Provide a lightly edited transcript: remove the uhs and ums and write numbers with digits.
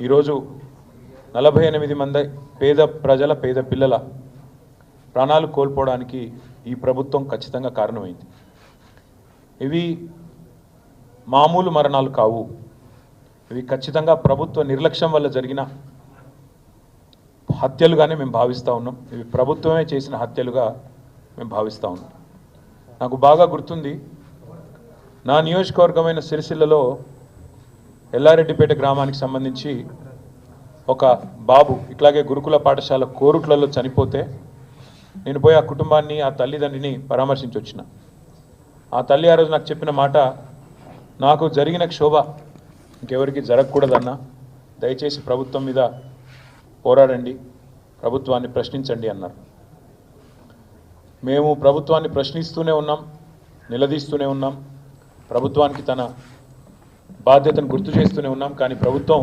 ఈరోజు 48 మంది పేద ప్రజల పేద పిల్లల ప్రాణాలు కోల్పోవడానికి ఈ ప్రభుత్వం ఖచ్చితంగా కారణమైంది. ఇవి మామూలు మరణాలు కావు. ఇవి ఖచ్చితంగా ప్రభుత్వ నిర్లక్ష్యం వల్ల జరిగిన హత్యలుగానే మేము భావిస్తూ ఉన్నాం. ఇవి ప్రభుత్వమే చేసిన హత్యలుగా మేము భావిస్తూ ఉన్నాం. నాకు బాగా గుర్తుంది, నా నియోజకవర్గమైన సిరిసిల్లలో ఎల్లారెడ్డిపేట గ్రామానికి సంబంధించి ఒక బాబు ఇట్లాగే గురుకుల పాఠశాల కోరుట్లలో చనిపోతే నేను పోయి ఆ కుటుంబాన్ని ఆ తల్లిదండ్రిని పరామర్శించి వచ్చిన. ఆ తల్లి ఆ రోజు నాకు చెప్పిన మాట, నాకు జరిగిన క్షోభ ఇంకెవరికి జరగకూడదన్నా, దయచేసి ప్రభుత్వం మీద పోరాడండి, ప్రభుత్వాన్ని ప్రశ్నించండి అన్నారు. మేము ప్రభుత్వాన్ని ప్రశ్నిస్తూనే ఉన్నాం, నిలదీస్తూనే ఉన్నాం, ప్రభుత్వానికి తన బాధ్యతను గుర్తు చేస్తూనే ఉన్నాం. కానీ ప్రభుత్వం